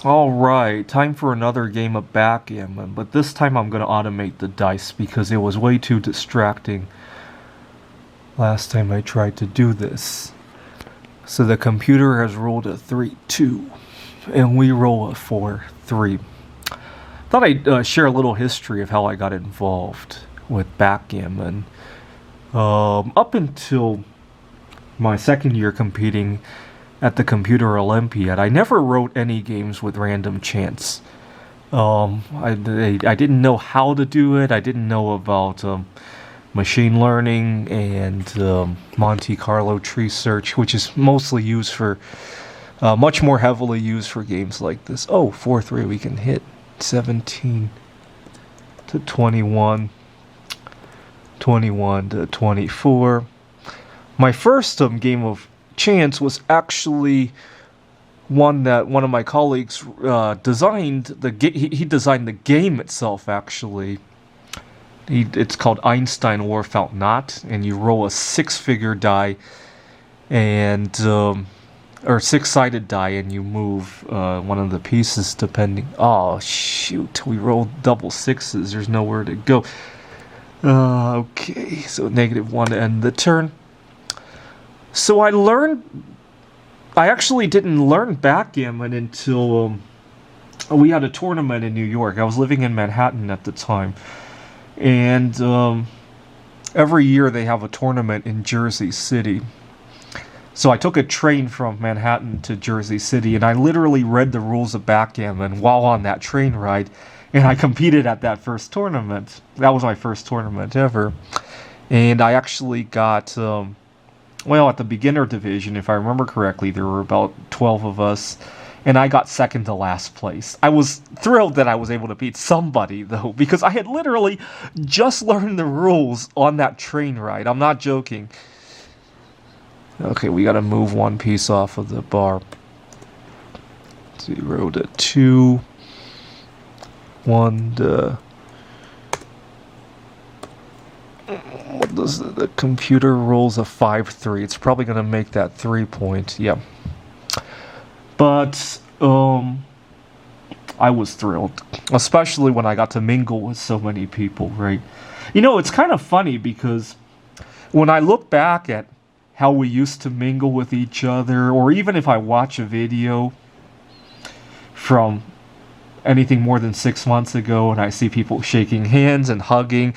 Alright, time for another game of backgammon, but this time I'm going to automate the dice because it was way too distracting last time I tried to do this. So the computer has rolled a 3-2, and we roll a 4-3. Thought I'd share a little history of how I got involved with backgammon. Up until my second year competing at the Olympiad, I never wrote any games with random chance. I didn't know how to do it. I didn't know about machine learning and Monte Carlo tree search, which is mostly used for, much more heavily used for games like this. Oh, 4-3, we can hit 17 to 21, 21 to 24. My first game of chance was actually one that one of my colleagues designed. He designed the game itself, actually. It's called Einstein Warfelt Not, and you roll a six-figure die, and or six-sided die, and you move one of the pieces depending. Oh shoot! We rolled double sixes. There's nowhere to go. Okay, so -1 to end the turn. So I actually didn't learn backgammon until we had a tournament in New York. I was living in Manhattan at the time. And every year they have a tournament in Jersey City. So I took a train from Manhattan to Jersey City, and I literally read the rules of backgammon while on that train ride, and I competed at that first tournament. That was my first tournament ever. And I actually got... well, at the beginner division, if I remember correctly, there were about 12 of us, and I got second to last place. I was thrilled that I was able to beat somebody, though, because I had literally just learned the rules on that train ride. I'm not joking. Okay, we gotta move one piece off of the bar. 0 to 2. 1 to... What does the computer rolls a 5-3? It's probably gonna make that 3 point. Yeah. But I was thrilled, especially when I got to mingle with so many people. Right? You know, it's kind of funny because when I look back at how we used to mingle with each other, or even if I watch a video from anything more than 6 months ago, and I see people shaking hands and hugging.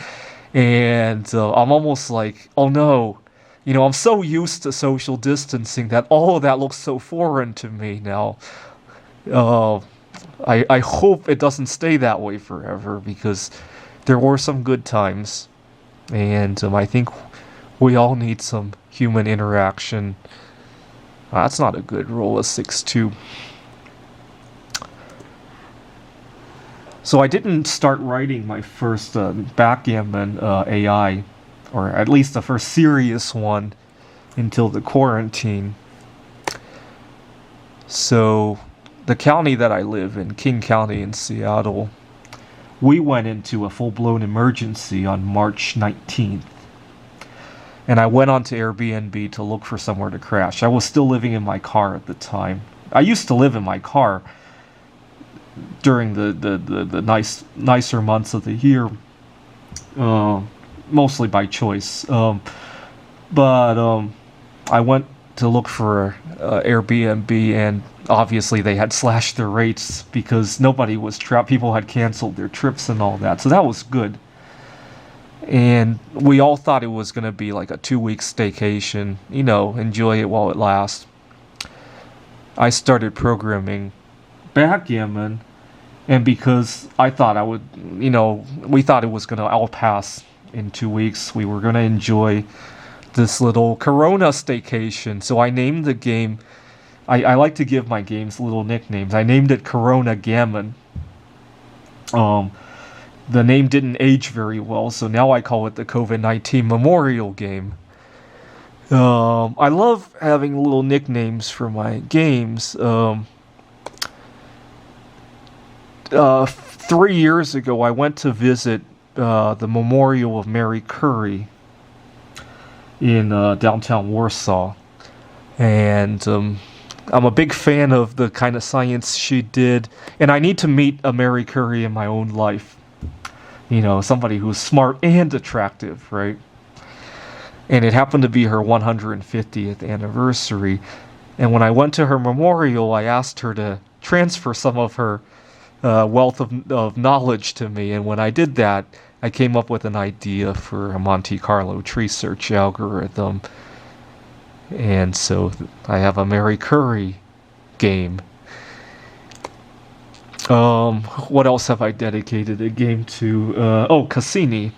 And I'm almost like, oh no, you know, I'm so used to social distancing that all of that looks so foreign to me now. I hope it doesn't stay that way forever, because there were some good times. And I think we all need some human interaction. That's not a good roll, a 6-2. So I didn't start writing my first backgammon AI, or at least the first serious one, until the quarantine. So the county that I live in, King County in Seattle, we went into a full-blown emergency on March 19th. And I went onto Airbnb to look for somewhere to crash. I was still living in my car at the time. I used to live in my car during the nicer months of the year, mostly by choice. But I went to look for Airbnb, and obviously they had slashed their rates because nobody was trapped. People had canceled their trips and all that, so that was good. And we all thought it was going to be like a 2-week staycation, you know, enjoy it while it lasts. I started programming backgammon, and because I thought I would, you know, we thought it was going to all pass in 2 weeks, we were going to enjoy this little Corona staycation. So I named the game, I like to give my games little nicknames. I named it Corona Gammon. The name didn't age very well, so now I call it the COVID-19 Memorial Game. I love having little nicknames for my games. 3 years ago, I went to visit the Memorial of Mary Curie in downtown Warsaw, and I'm a big fan of the kind of science she did, and I need to meet a Mary Curie in my own life. You know, somebody who's smart and attractive, right? And it happened to be her 150th anniversary. And when I went to her memorial, I asked her to transfer some of her wealth of knowledge to me. And when I did that, I came up with an idea for a Monte Carlo tree search algorithm. And so I have a Mary Curie game. What else have I dedicated a game to? Cassini.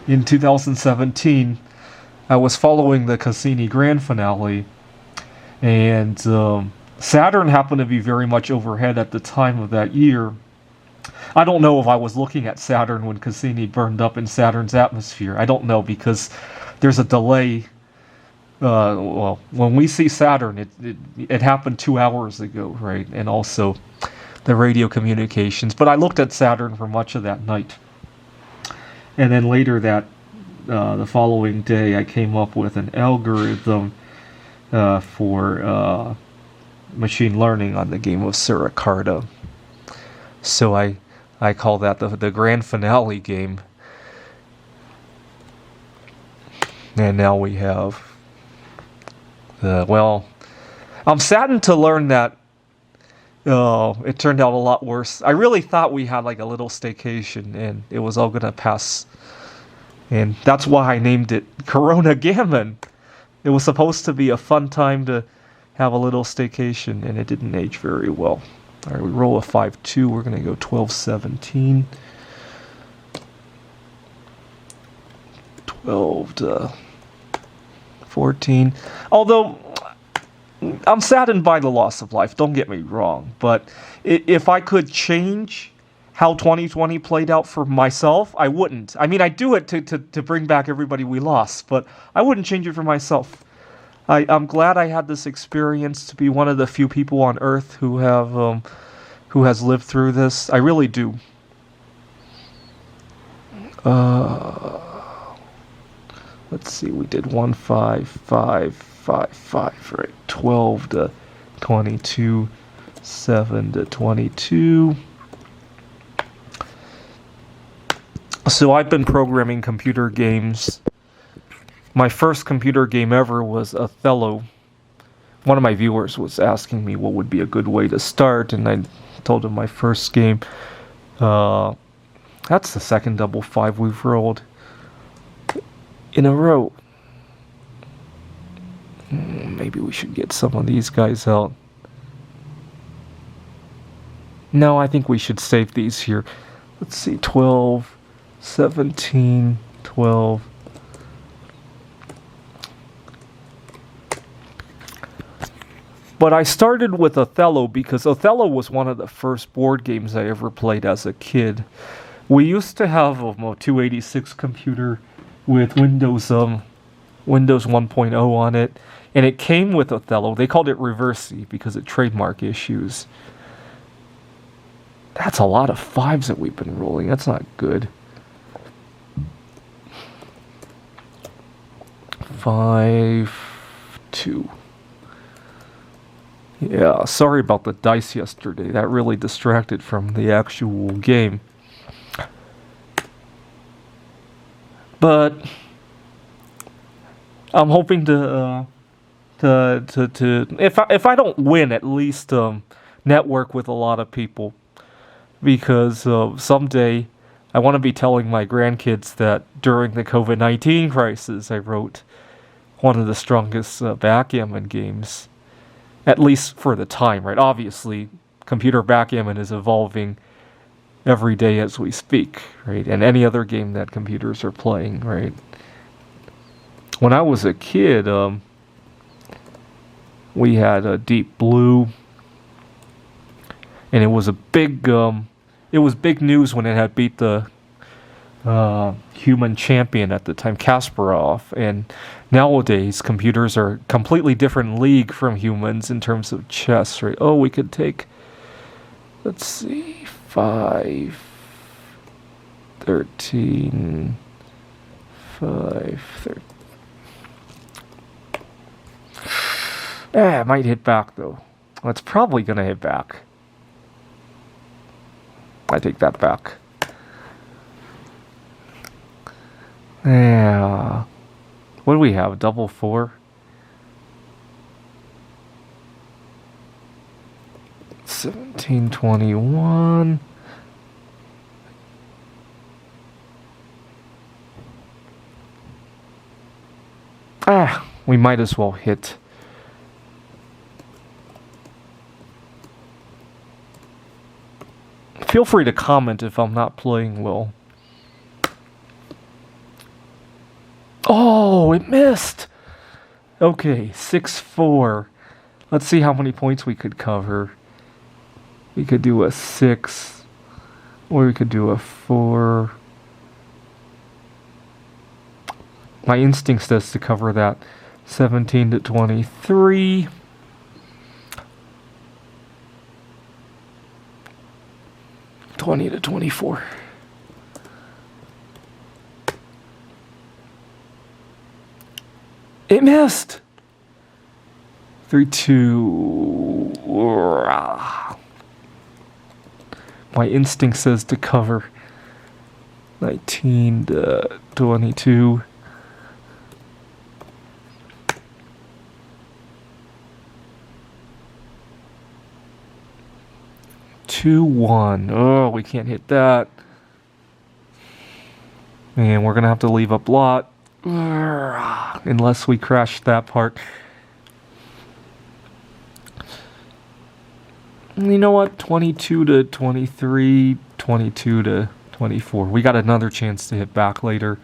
In 2017, I was following the Cassini Grand Finale, and Saturn happened to be very much overhead at the time of that year. I don't know if I was looking at Saturn when Cassini burned up in Saturn's atmosphere. I don't know, because there's a delay. When we see Saturn, it happened 2 hours ago, right? And also the radio communications. But I looked at Saturn for much of that night. And then later the following day, I came up with an algorithm for machine learning on the game of Surakarta. So I call that the grand finale game. And now we have... I'm saddened to learn that it turned out a lot worse. I really thought we had like a little staycation and it was all gonna pass. And that's why I named it Corona Gammon. It was supposed to be a fun time to have a little staycation, and it didn't age very well. Alright, we roll a 5-2. We're gonna go 12-17. 12 to 14. Although, I'm saddened by the loss of life, don't get me wrong. But if I could change how 2020 played out for myself, I wouldn't. I mean, I do it to bring back everybody we lost, but I wouldn't change it for myself. I'm glad I had this experience to be one of the few people on Earth who has lived through this. I really do. Let's see, we did 1, 5, 5, 5, 5, right? 12 to 22, 7 to 22. So I've been programming computer games. My first computer game ever was Othello. One of my viewers was asking me what would be a good way to start, and I told him my first game. That's the second double 5 we've rolled in a row. Maybe we should get some of these guys out. No, I think we should save these here. Let's see, 12, 17, 12. But I started with Othello because Othello was one of the first board games I ever played as a kid. We used to have a 286 computer with Windows 1.0 on it, and it came with Othello. They called it Reversi because of trademark issues. That's a lot of 5s that we've been rolling. That's not good. 5, 2. Yeah, sorry about the dice yesterday. That really distracted from the actual game. But I'm hoping to if I don't win, at least network with a lot of people, because someday I want to be telling my grandkids that during the COVID-19 crisis, I wrote one of the strongest backgammon games. At least for the time, right? Obviously, computer backgammon is evolving every day as we speak, right? And any other game that computers are playing, right? When I was a kid, we had a Deep Blue, and it was big news when it had beat the human champion at the time, Kasparov. And nowadays, computers are a completely different league from humans in terms of chess, right? Oh, we could take, let's see, 5, 13, 5, 13. It might hit back, though. Well, it's probably going to hit back. I take that back. Yeah. What do we have? Double 4? 1721. We might as well hit. Feel free to comment if I'm not playing well. Oh, it missed! Okay, 6-4. Let's see how many points we could cover. We could do a 6, or we could do a 4. My instinct says to cover that. 17-23. $20-24. It missed. 3-2. My instinct says to cover. 19-22. 2-1. Oh, we can't hit that. Man, we're gonna have to leave a blot. Unless we crash that part. You know what? 22-23, 22-24. We got another chance to hit back later.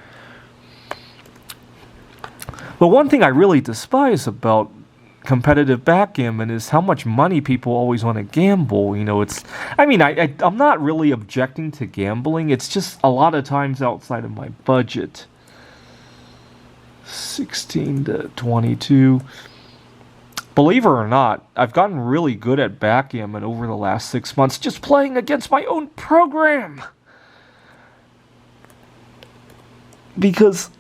But one thing I really despise about competitive backgammon is how much money people always want to gamble. You know, it's... I mean, I'm not really objecting to gambling. It's just a lot of times outside of my budget. 16-22. Believe it or not, I've gotten really good at backgammon over the last 6 months just playing against my own program. Because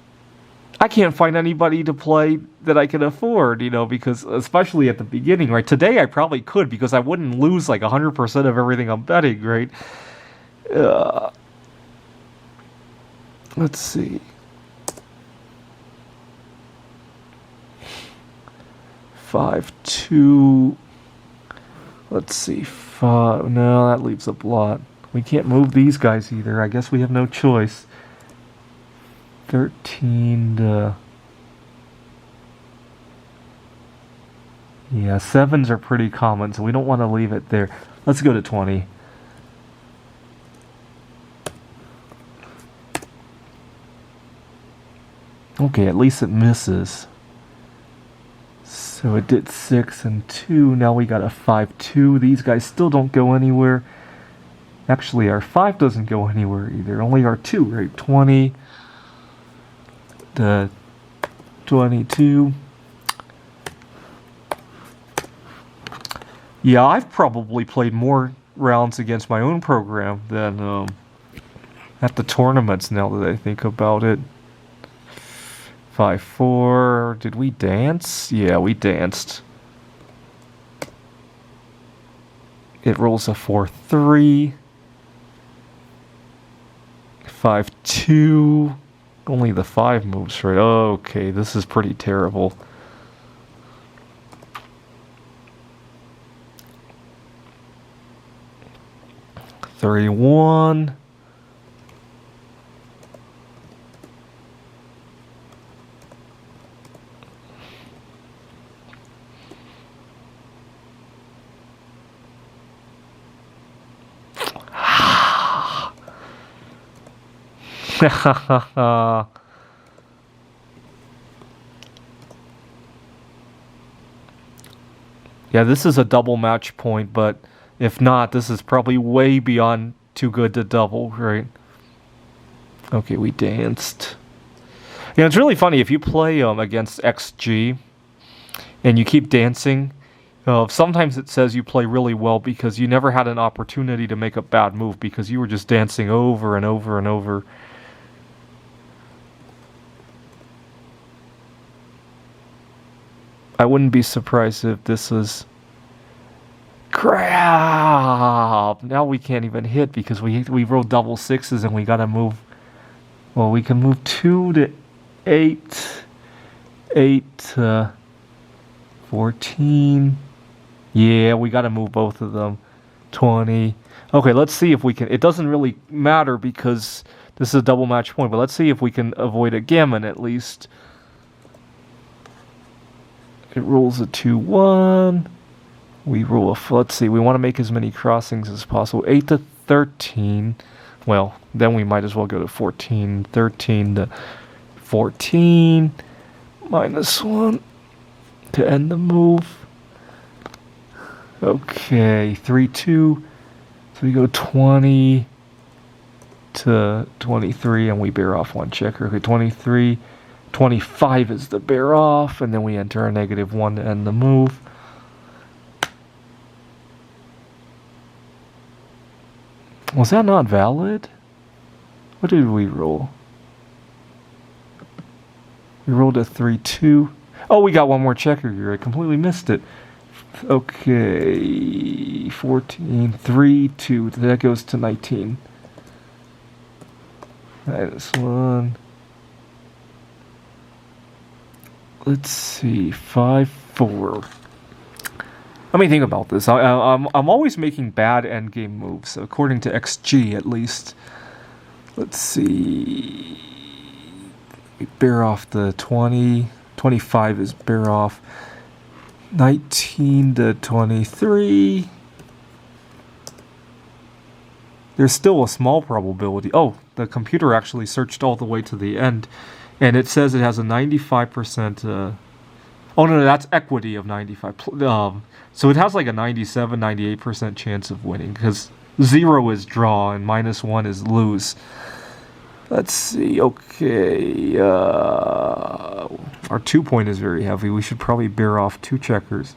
I can't find anybody to play that I can afford, you know, because especially at the beginning, right? Today I probably could because I wouldn't lose like 100% of everything I'm betting, right? Let's see. 5-2. Let's see. 5. No, that leaves a blot. We can't move these guys either. I guess we have no choice. 13 to... Yeah, 7s are pretty common, so we don't want to leave it there. Let's go to 20. Okay, at least it misses. So it did 6 and 2. Now we got a 5-2. These guys still don't go anywhere. Actually, our 5 doesn't go anywhere either. Only our 2, right? 20 to 22. Yeah, I've probably played more rounds against my own program than at the tournaments now that I think about it. 5-4. Did we dance? Yeah, we danced. It rolls a 4-3. 5-2. Only the 5 moves, right? Okay, this is pretty terrible. $31. Yeah, this is a double match point, but if not, this is probably way beyond too good to double, right? Okay, we danced. Yeah, it's really funny if you play against XG and you keep dancing. Sometimes it says you play really well because you never had an opportunity to make a bad move because you were just dancing over and over and over. I wouldn't be surprised if this was... Crap! Now we can't even hit because we rolled double sixes and we gotta move... Well, we can move 2 to 8... 8 to 14... Yeah, we gotta move both of them. 20... Okay, let's see if we can... It doesn't really matter because this is a double match point, but let's see if we can avoid a gammon at least. It rolls a 2-1. We roll a... Let's see, we want to make as many crossings as possible. 8 to 13. Well, then we might as well go to 14. 13 to 14. -1 to end the move. Okay, 3-2. So we go 20 to 23, and we bear off one checker. Okay, 23, 25 is the bear off, and then we enter a -1 to end the move. Was that not valid? What did we roll? We rolled a 3-2. Oh, we got one more checker here. I completely missed it. Okay, 14, 3, 2. That goes to 19. -1. Let's see, 5, 4. Let me think about this. I'm always making bad endgame moves, according to XG at least. Let's see. We bear off the 20. 25 is bear off. 19 to 23. There's still a small probability. Oh, the computer actually searched all the way to the end, and it says it has a 95%. Oh no, that's equity of 95. So it has like a 97, 98% chance of winning because 0 is draw and -1 is lose. Let's see. Okay, our 2 point is very heavy. We should probably bear off 2 checkers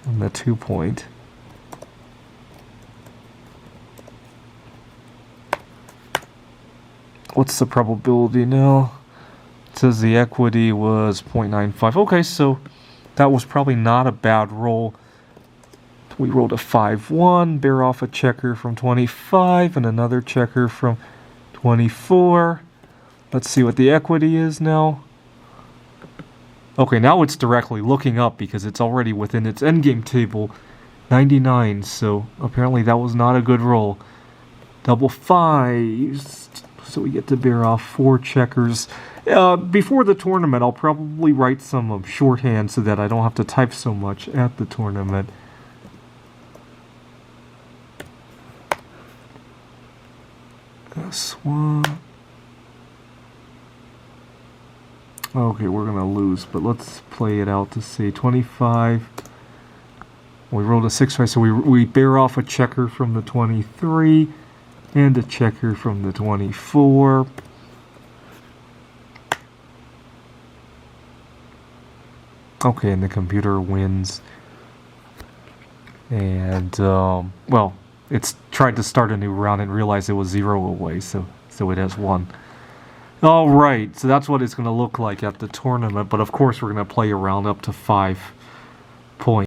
on the 2 point. What's the probability now? It says the equity was 0.95. Okay, so that was probably not a bad roll. We rolled a 5-1, bear off a checker from 25 and another checker from 24. Let's see what the equity is now. Okay, now it's directly looking up because it's already within its endgame table. 99, so apparently that was not a good roll. Double 5s, so we get to bear off 4 checkers. Before the tournament, I'll probably write some shorthand so that I don't have to type so much at the tournament. Swap. Okay, we're gonna lose, but let's play it out to see. 25. We rolled a 6-5, so we bear off a checker from the 23 and a checker from the 24. Okay, and the computer wins. And well, it's tried to start a new round and realized it was 0 away, so it has won. Alright, so that's what it's going to look like at the tournament, but of course we're going to play a round up to 5 points.